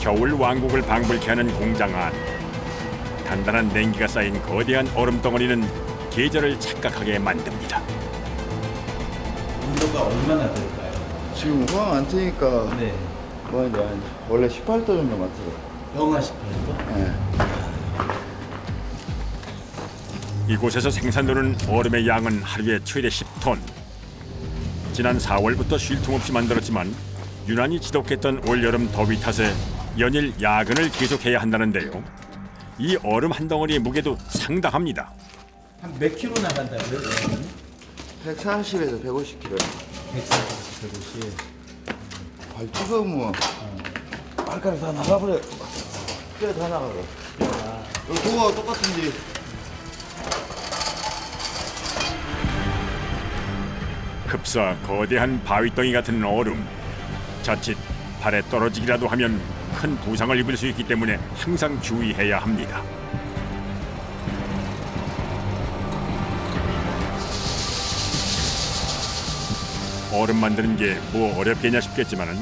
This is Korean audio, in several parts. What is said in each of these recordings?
겨울 왕국을 방불케 하는 공장 안. 단단한 냉기가 쌓인 거대한 얼음 덩어리는 계절을 착각하게 만듭니다. 온도가 얼마나 될까요? 지금 후황 안 트니까 네. 뭐 이제 원래 18도 정도 맞더라고요. 영하 18도? 네. 이곳에서 생산되는 얼음의 양은 하루에 최대 10톤. 지난 4월부터 쉴 틈 없이 만들었지만 유난히 지독했던 올여름 더위 탓에 연일 야근을 계속해야 한다는데요. 이 얼음 한 덩어리의 무게도 상당합니다. 한 몇 킬로 나간다고요? 140에서 150kg. 140, 150. 발 뜨거우면 발가락 다 나가버려. 뼈 다 나가버려. 그거 똑같은데. 흡사 거대한 바위덩이 같은 얼음. 자칫 발에 떨어지기라도 하면 큰 부상을 입을 수 있기 때문에 항상 주의해야 합니다. 얼음 만드는 게 뭐 어렵겠냐 싶겠지만은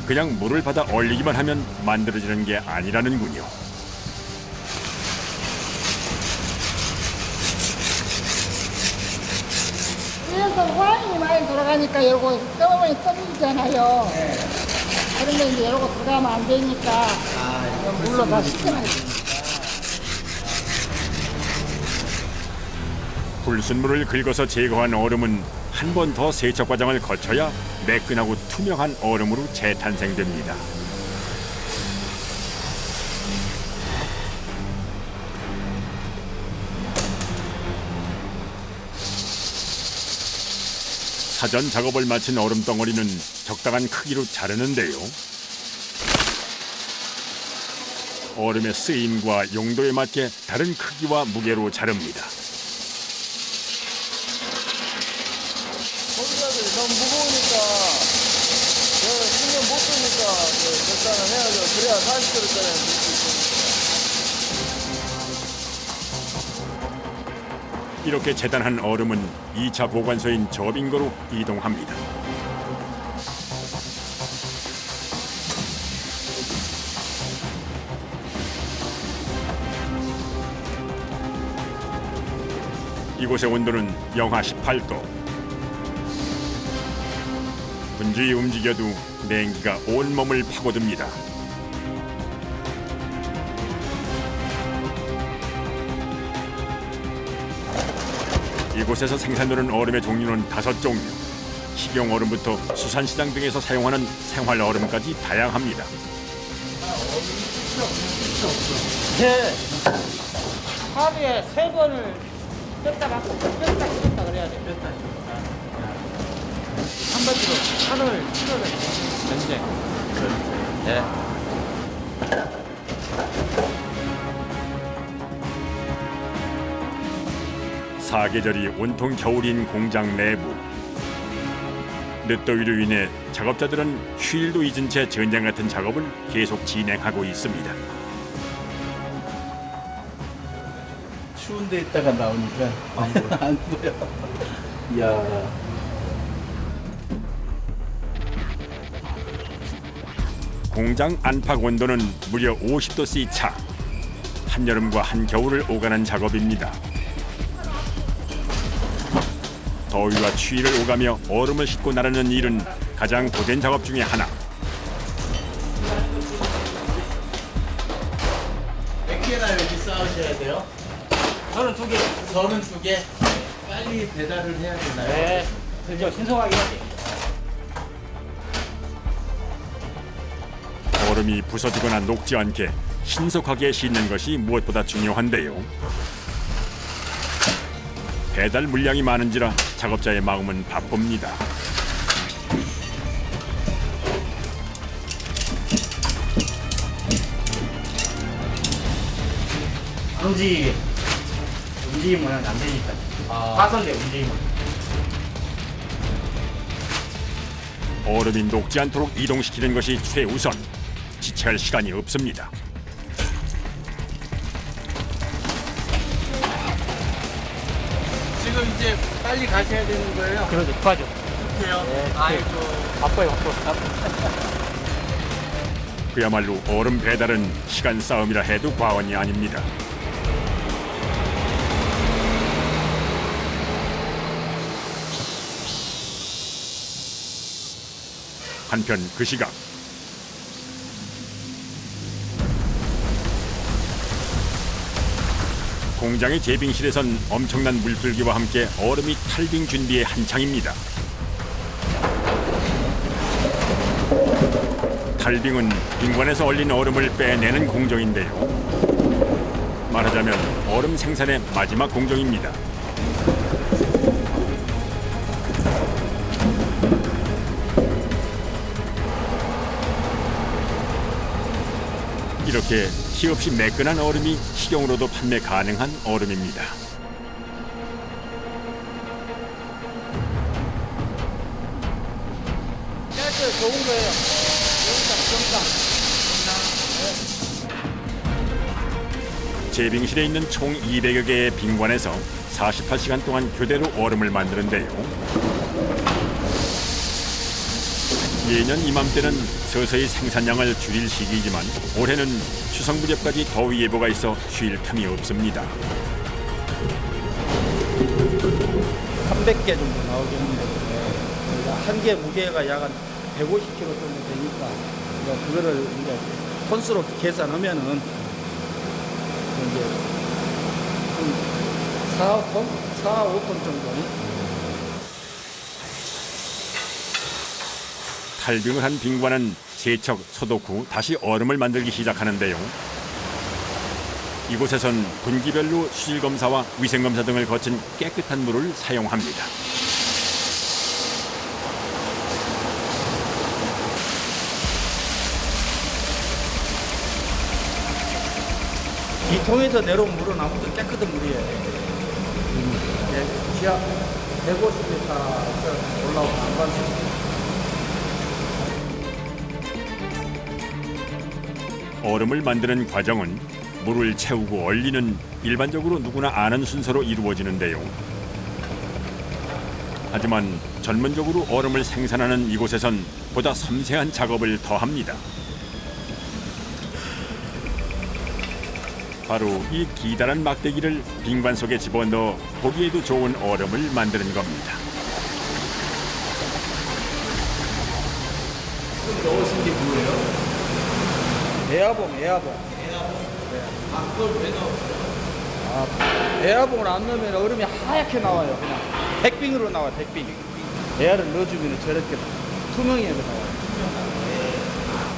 그냥 물을 받아 얼리기만 하면 만들어지는 게 아니라는군요. 그래서 호랑이 많이 돌아가니까 요거 떠보면 떠지잖아요. 그런데 이제 요거 들어가면 안 되니까 물로 다 식혀놔야 돼. 불순물을 긁어서 제거한 얼음은 한 번 더 세척 과정을 거쳐야 매끈하고 투명한 얼음으로 재탄생됩니다. 사전 작업을 마친 얼음 덩어리는 적당한 크기로 자르는데요. 얼음의 쓰임과 용도에 맞게 다른 크기와 무게로 자릅니다. 거기다가 너무 무거우니까 신경 못 쓰니까 결단을 해야죠. 그래야 40kg짜리 넣을 수 있으니까. 이렇게 재단한 얼음은 2차 보관소인 저빙거로 이동합니다. 이곳의 온도는 영하 18도. 분주히 움직여도 냉기가 온몸을 파고듭니다. 이곳에서 생산되는 얼음의 종류는 5종류. 식용 얼음부터 수산시장 등에서 사용하는 생활 얼음까지 다양합니다. 네. 하루에 3번을 뺐다 받고 뺐다 그래야 돼. 뺐다. 한 바퀴로 하루를 치료를 해. 전쟁. 네. 사계절이 온통 겨울인 공장 내부. 늦더위로 인해 작업자들은 휴일도 잊은 채 전쟁 같은 작업을 계속 진행하고 있습니다. 추운 데 있다가 나오니까 안 보여. 이야. 공장 안팎 온도는 무려 50도씨 차. 한여름과 한겨울을 오가는 작업입니다. 더위와 추위를 오가며 얼음을 싣고 나르는 일은 가장 고된 작업 중에 하나. 몇 개나 여기 쌓으셔야 돼요? 저는 2개. 저는 2개. 빨리 배달을 해야 되나요? 네. 그죠. 신속하게 해야 돼. 얼음이 부서지거나 녹지 않게 신속하게 싣는 것이 무엇보다 중요한데요. 배달 물량이 많은지라 작업자의 마음은 바쁩니다. 움직이면 안 되니까. 파손돼 움직이면. 얼음이 녹지 않도록 이동시키는 것이 최우선. 지체할 시간이 없습니다. 지금 이제 빨리 가셔야 되는 거예요? 그러죠, 급하죠. 그래요? 네, 아이고. 바빠요, 바빠. 그야말로 얼음 배달은 시간 싸움이라 해도 과언이 아닙니다. 한편 그 시각 공장의 제빙실에선 엄청난 물줄기와 함께 얼음이 탈빙 준비에 한창입니다. 탈빙은 빙관에서 얼린 얼음을 빼내는 공정인데요. 말하자면 얼음 생산의 마지막 공정입니다. 이렇게 티 없이 매끈한 얼음이 식용으로도 판매 가능한 얼음입니다. 깨끗 좋은 거예요. 제빙실에 있는 총 200여 개의 빙관에서 48시간 동안 교대로 얼음을 만드는데요. 예년 이맘때는 서서히 생산량을 줄일 시기이지만 올해는 추석 무렵까지 더위 예보가 있어 쉴 틈이 없습니다. 300개 정도 나오겠는데 한 개 무게가 약 한 150kg 정도 되니까 그거를 이제 톤수로 계산하면은 이제 4톤, 5톤 정도. 탈빙을 한 빙관은 세척, 소독 후 다시 얼음을 만들기 시작하는데요. 이곳에선 분기별로 수질 검사와 위생 검사 등을 거친 깨끗한 물을 사용합니다. 이 통에서 내려온 물은 아무튼 깨끗한 물이에요. 지하 150m 올라오는 안반수. 얼음을 만드는 과정은 물을 채우고 얼리는 일반적으로 누구나 아는 순서로 이루어지는데요. 하지만 전문적으로 얼음을 생산하는 이곳에선 보다 섬세한 작업을 더합니다. 바로 이 기다란 막대기를 빙관 속에 집어넣어 보기에도 좋은 얼음을 만드는 겁니다. 넣으신 게 뭐예요? 에아봉. 그걸 왜 넣었어요? 에아봉을 안 넣으면 얼음이 하얗게 나와요. 그냥 백빙으로 나와요. 백빙. 에아를 넣어주면 저렇게 투명하게 나와요.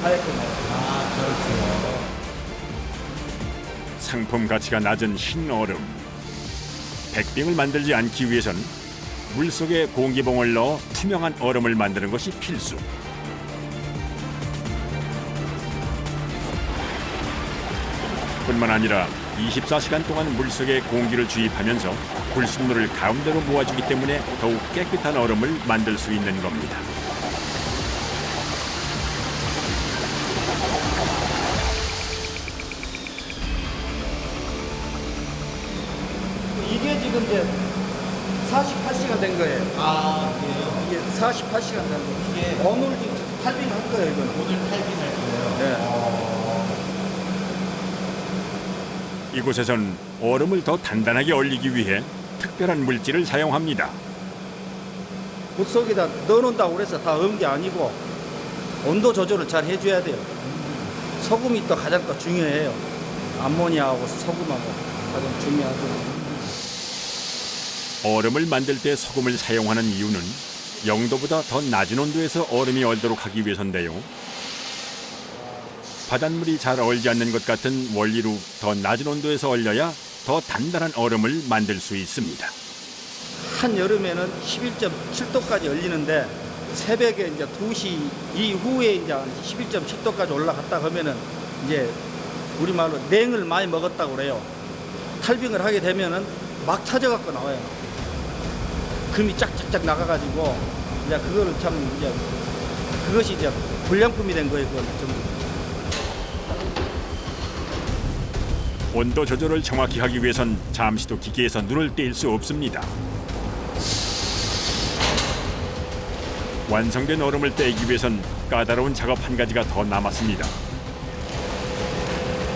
하얗게 나와요. 상품 가치가 낮은 흰 얼음. 백빙을 만들지 않기 위해선 물속에 공기봉을 넣어 투명한 얼음을 만드는 것이 필수. 뿐만 아니라 24시간 동안 물속에 공기를 주입하면서 불순물을 가운데로 모아주기 때문에 더욱 깨끗한 얼음을 만들 수 있는 겁니다. 이게 지금 이제 48시간 된 거예요. 그래요? 이게 48시간 된 거예요. 이게 오늘 지금 탈빙할 거예요, 이거는. 오늘 탈빈할 거예요? 네. 이곳에선 얼음을 더 단단하게 얼리기 위해 특별한 물질을 사용합니다. 물속에다 넣어놓는다고 그래서 다 넣은 게 아니고 온도 조절을 잘 해줘야 돼요. 소금이 또 가장 또 중요해요. 암모니아하고 소금하고 가장 중요하죠. 얼음을 만들 때 소금을 사용하는 이유는 영도보다 더 낮은 온도에서 얼음이 얼도록 하기 위해서인데요. 바닷물이 잘 얼지 않는 것 같은 원리로 더 낮은 온도에서 얼려야 더 단단한 얼음을 만들 수 있습니다. 한여름에는 11.7도까지 얼리는데 새벽에 이제 2시 이후에 이제 11.7도까지 올라갔다 하면은 이제 우리말로 냉을 많이 먹었다고 그래요. 탈빙을 하게 되면은 막 터져갖고 나와요. 금이 쫙쫙쫙 나가가지고 이제 그거를 참 이제 그것이 이제 불량품이 된 거예요. 그건 전부. 온도 조절을 정확히 하기 위해선 잠시도 기계에서 눈을 뗄 수 없습니다. 완성된 얼음을 떼기 위해선 까다로운 작업 한 가지가 더 남았습니다.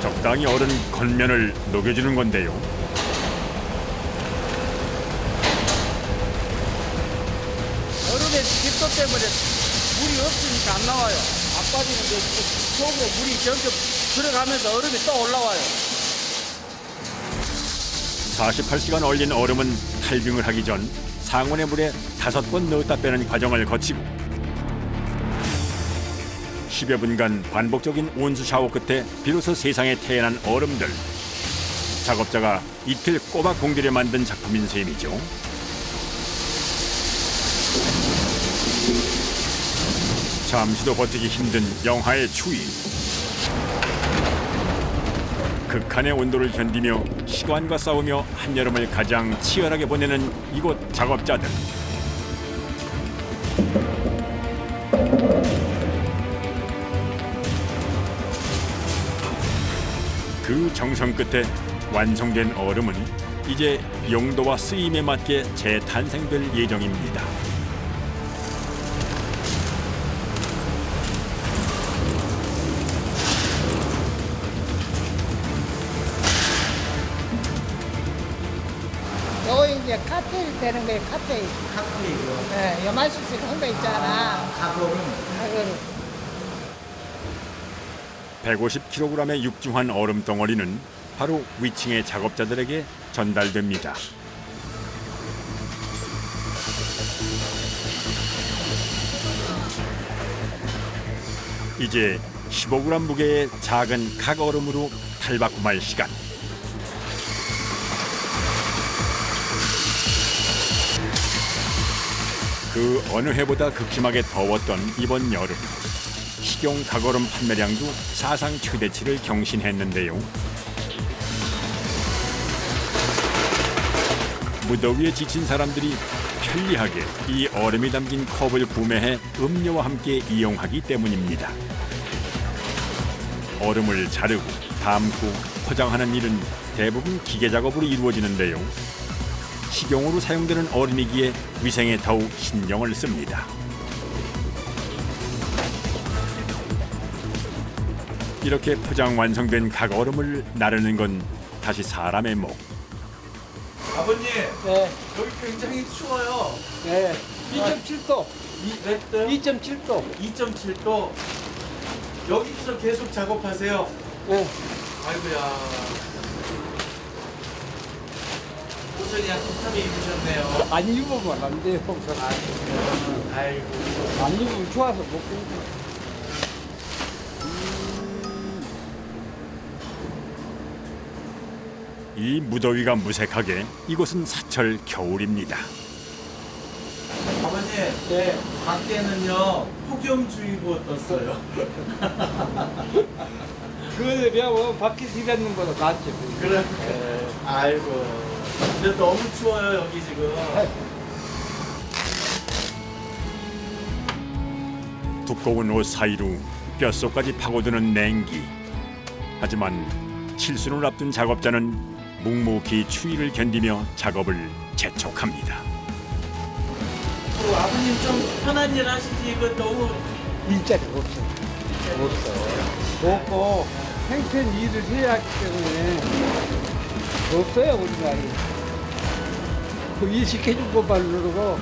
적당히 얼은 겉면을 녹여주는 건데요. 얼음의 집도 때문에 물이 없으니까 안 나와요. 안 빠지는데 속에 물이 점점 들어가면서 얼음이 또 올라와요. 48시간 얼린 얼음은 탈빙을 하기 전 상온의 물에 5번 넣었다 빼는 과정을 거치고 10여 분간 반복적인 온수 샤워 끝에 비로소 세상에 태어난 얼음들. 작업자가 이틀 꼬박 공들여 만든 작품인 셈이죠. 잠시도 버티기 힘든 영하의 추위. 극한의 온도를 견디며 시간과 싸우며 한여름을 가장 치열하게 보내는 이곳 작업자들. 그 정성 끝에 완성된 얼음은 이제 용도와 쓰임에 맞게 재탄생될 예정입니다. 요거 이제 칵테일 되는 거예요, 칵테일. 칵테일이요. 네, 요 마실 한 거 있잖아. 가거는 그거를. 150kg의 육중한 얼음 덩어리는 바로 위층의 작업자들에게 전달됩니다. 이제 15g 무게의 작은 각 얼음으로 탈바꿈할 시간. 그 어느 해보다 극심하게 더웠던 이번 여름. 식용 각얼음 판매량도 사상 최대치를 경신했는데요. 무더위에 지친 사람들이 편리하게 이 얼음이 담긴 컵을 구매해 음료와 함께 이용하기 때문입니다. 얼음을 자르고 담고 포장하는 일은 대부분 기계 작업으로 이루어지는데요. 식용으로 사용되는 얼음이기에 위생에 더욱 신경을 씁니다. 이렇게 포장 완성된 각 얼음을 나르는 건 다시 사람의 목. 아버님 네, 여기 굉장히 추워요. 네. 2.7도. 몇 도? 2.7도. 2.7도. 여기서 계속 작업하세요. 네. 아이고야. 옷을 그냥 톡톡히 입으셨네요. 안 입으면 안 돼요. 아이고. 안 입으면 좋아서 못 입고. 이 무더위가 무색하게 이곳은 사철 겨울입니다. 아버님, 네. 밖에는요 폭염주의보 떴어요. 그거에 비하면 밖에서 일하는 것보다 낫죠. 그래. 아이고. 근데 너무 추워요 여기 지금. 두꺼운 옷 사이로 뼛속까지 파고드는 냉기. 하지만 칠순을 앞둔 작업자는 묵묵히 추위를 견디며 작업을 재촉합니다. 아버님 좀 편한 일 하시지 이거 너무. 일자리가 없어. 없고 팽팽 일을 해야 하기 때문에 없어요 우리나라에. 일 시켜준 것만 누르고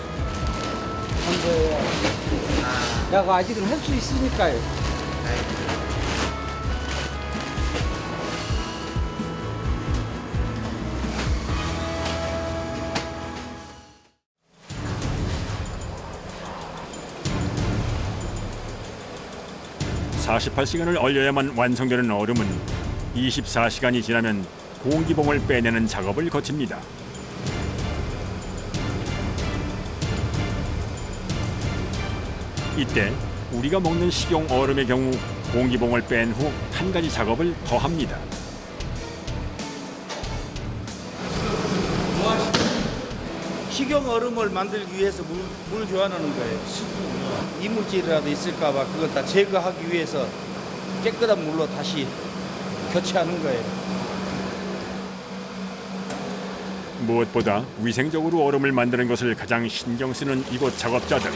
한 거예요. 내가 아직은 할 수 있으니까요. (48시간을) 얼려야만 완성되는 얼음은 24시간이 지나면 공기봉을 빼내는 작업을 거칩니다. 이때 우리가 먹는 식용 얼음의 경우 공기봉을 뺀 후 한 가지 작업을 더 합니다. 식용 얼음을 만들기 위해서 물 교환하는 거예요. 이물질이라도 있을까봐 그걸 다 제거하기 위해서 깨끗한 물로 다시 교체하는 거예요. 무엇보다 위생적으로 얼음을 만드는 것을 가장 신경 쓰는 이곳 작업자들.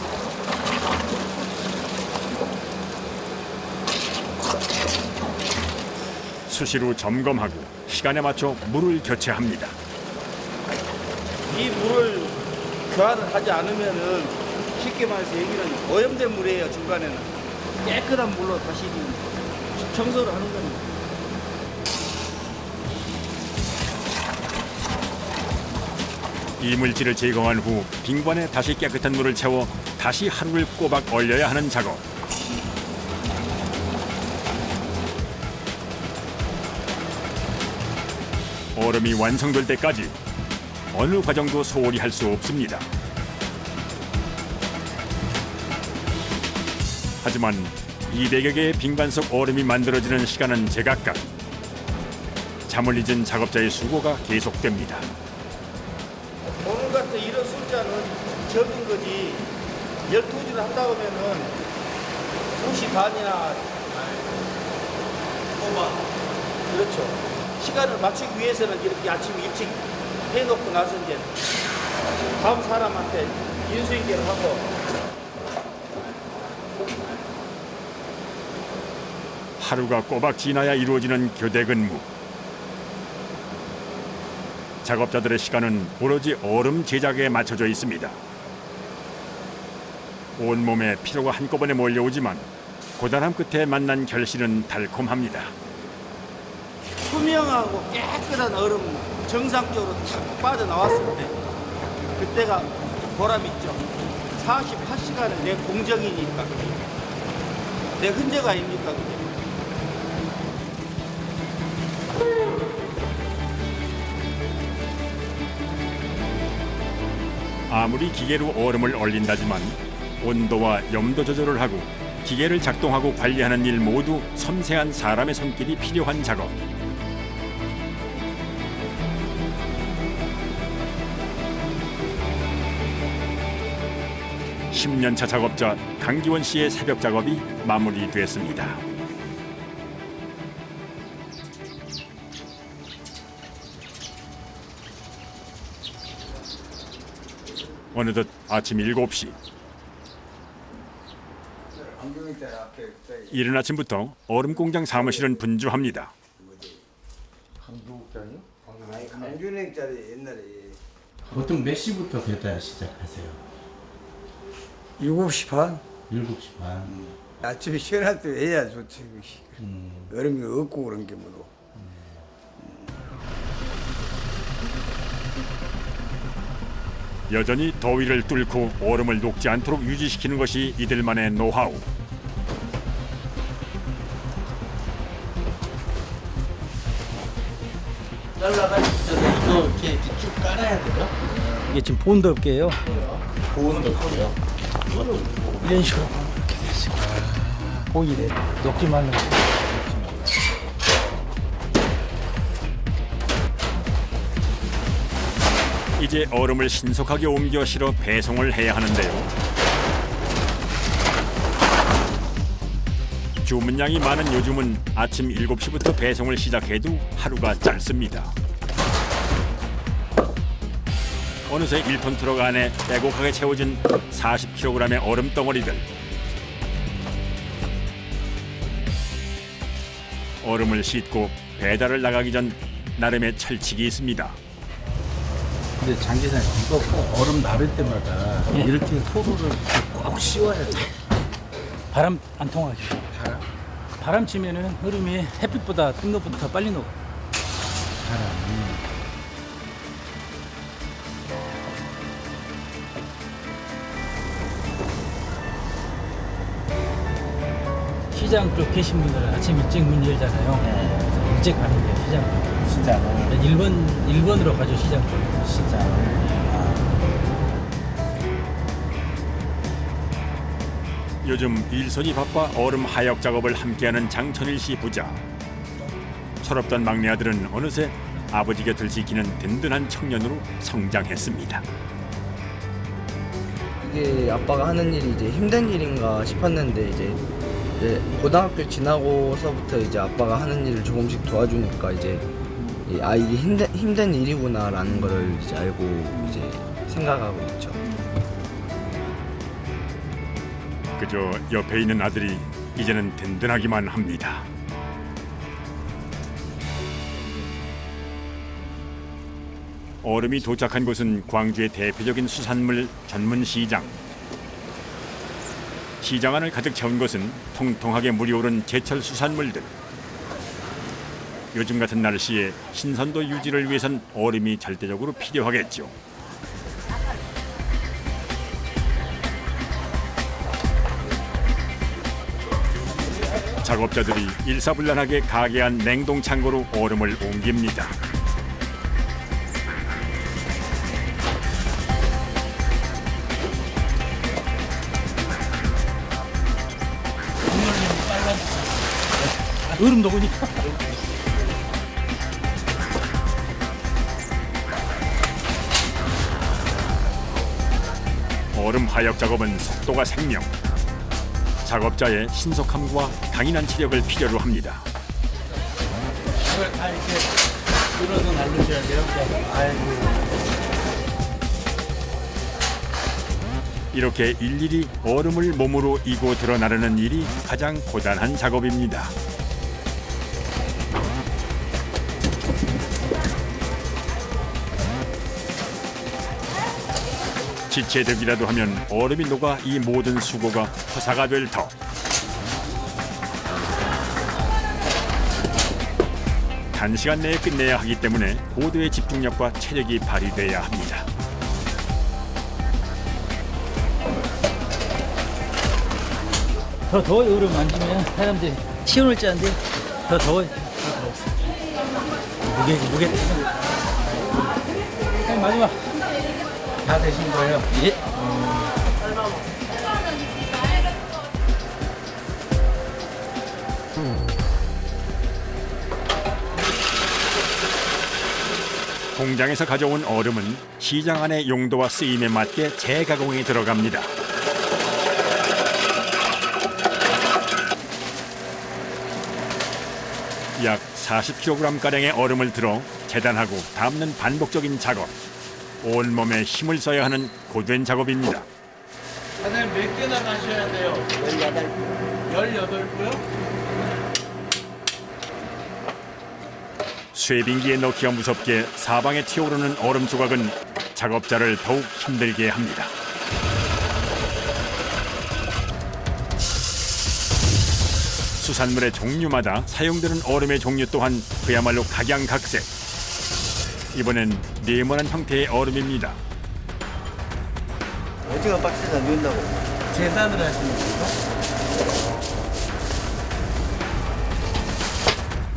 수시로 점검하고 시간에 맞춰 물을 교체합니다. 이 물을 교환을 하지 않으면은 쉽게 말해서 여기는 오염된 물이에요. 중간에는 깨끗한 물로 다시 청소를 하는 겁니다. 이물질을 제거한 후 빙관에 다시 깨끗한 물을 채워 다시 하루를 꼬박 얼려야 하는 작업. 얼음이 완성될 때까지 어느 과정도 소홀히 할 수 없습니다. 하지만 200여 개의 빙관 속 얼음이 만들어지는 시간은 제각각. 잠을 잊은 작업자의 수고가 계속됩니다. 오늘 같은 이런 숫자는 적은 거지 12주를 한다 그러면은 2시 반이나 그렇죠. 시간을 맞추기 위해서는 이렇게 아침 일찍 해놓고 나서 이제 다음 사람한테 인수인계를 하고 하루가 꼬박 지나야 이루어지는 교대 근무. 작업자들의 시간은 오로지 얼음 제작에 맞춰져 있습니다. 온몸에 피로가 한꺼번에 몰려오지만 고단함 끝에 만난 결실은 달콤합니다. 투명하고 깨끗한 얼음 정상적으로 탁 빠져나왔을 때 그때가 보람 있죠. 48시간은 내 공정이니까 내 흔적 아닙니까 그게. 아무리 기계로 얼음을 얼린다지만 온도와 염도 조절을 하고 기계를 작동하고 관리하는 일 모두 섬세한 사람의 손길이 필요한 작업. (10년차) 작업자 강기원 씨의 새벽 작업이 마무리됐습니다. 어느덧 아침 7시. 이른 아침부터 얼음 공장 사무실은 분주합니다. 강준행짜리 옛날에 보통 몇 시부터 배달 시작하세요? 7시 반? 7시 반. 아침에 시원할 때 해야 좋지. 얼음이 없고 그런 게 뭐로. 여전히 더위를 뚫고 얼음을 녹지 않도록 유지시키는 것이 이들만의 노하우. 잘라가지고 이거 이렇게 쭉 깔아야 돼요? 이게 지금 보온덮개예요. 보온덮개요? 이런 식으로 이렇게 됐어요. 보이래. 녹지 말라고. 이제 얼음을 신속하게 옮겨 실어 배송을 해야 하는데요. 주문량이 많은 요즘은 아침 7시부터 배송을 시작해도 하루가 짧습니다. 어느새 1톤 트럭 안에 빼곡하게 채워진 40kg의 얼음 덩어리들. 얼음을 싣고 배달을 나가기 전 나름의 철칙이 있습니다. 근데 장기사님 이거 꼭 얼음 나를 때마다 이렇게 소로를 꼭 씌워야 돼. 바람 안 통하게. 바람 치면은 얼음이 햇빛보다 뜬로보다 더 빨리 녹아. 시장 쪽 계신 분들은 아침 일찍 문 열잖아요. 그래서 일찍 가는 게 시장. 진짜로. 1번으로 가죠, 시장 쪽. 진짜. 요즘 일손이 바빠 얼음 하역 작업을 함께하는 장천일 씨 부자. 철없던 막내 아들은 어느새 아버지 곁을 지키는 든든한 청년으로 성장했습니다. 이게 아빠가 하는 일이 이제 힘든 일인가 싶었는데 이제 고등학교 지나고서부터 이제 아빠가 하는 일을 조금씩 도와주니까 이제 이게 힘든 일이구나라는 거를 이제 알고 이제 생각하고 있죠. 그저 옆에 있는 아들이 이제는 든든하기만 합니다. 얼음이 도착한 곳은 광주의 대표적인 수산물 전문 시장. 시장 안을 가득 채운 것은 통통하게 물이 오른 제철 수산물들. 요즘 같은 날씨에 신선도 유지를 위해선 얼음이 절대적으로 필요하겠죠. 작업자들이 일사불란하게 가게 안 냉동 창고로 얼음을 옮깁니다. 얼음 녹으니까. 얼음 하역 작업은 속도가 생명. 작업자의 신속함과 강인한 체력을 필요로 합니다. 이걸 다 이렇게 들어서 날려줘야 돼요. 아이고. 이렇게 일일이 얼음을 몸으로 이고 들어 나르는 일이 가장 고단한 작업입니다. 지체되기라도 하면 얼음이 녹아 이 모든 수고가 허사가 될 터. 단시간 내에 끝내야 하기 때문에 고도의 집중력과 체력이 발휘돼야 합니다. 더 더워요. 얼음 만지면 사람들이 시원을 짜는데 더 더워요. 무게. 마지막. 다 되신 거예요? 예. 공장에서 가져온 얼음은 시장 안의 용도와 쓰임에 맞게 재가공에 들어갑니다. 약 40kg가량의 얼음을 들어 재단하고 담는 반복적인 작업. 온몸에 힘을 써야 하는 고된 작업입니다. 사장님 몇 개나 가셔야 돼요? 18개. 쇠빙기에 넣기가 무섭게 사방에 튀어오르는 얼음 조각은 작업자를 더욱 힘들게 합니다. 수산물의 종류마다 사용되는 얼음의 종류 또한 그야말로 각양각색. 이번엔 네모난 형태의 얼음입니다. 오징어 박스에다 넣는다고. 재단을 하시는 건가?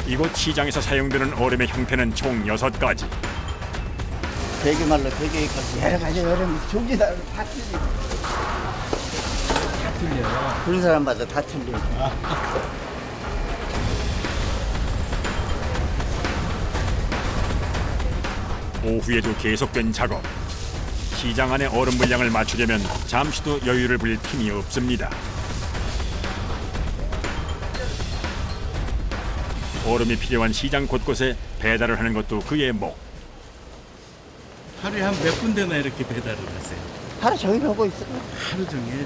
이곳 시장에서 사용되는 얼음의 형태는 총 6가지. 되게 말로 되게 가지. 여러 가지 얼음 종류다 다 틀리고. 다 틀려요. 그런 사람마다 다 틀리고. 오후에도 계속된 작업. 시장 안의 얼음 물량을 맞추려면 잠시도 여유를 부릴 틈이 없습니다. 얼음이 필요한 시장 곳곳에 배달을 하는 것도 그의 목. 하루에 한 몇 군데나 이렇게 배달을 하세요? 하루 종일 하고 있어. 하루 종일.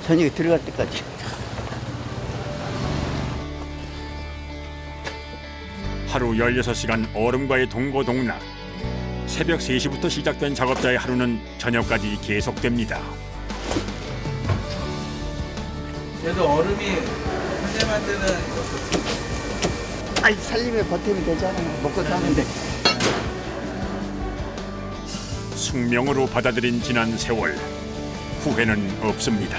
저녁에 들어갈 때까지. 하루 16시간 얼음과의 동고동락. 새벽 3시부터 시작된 작업자의 하루는 저녁까지 계속됩니다. 그래도 얼음이 현재 만드는 아이 살림에 보탬이 되잖아요. 먹고 사는데. 숙명으로 받아들인 지난 세월. 후회는 없습니다.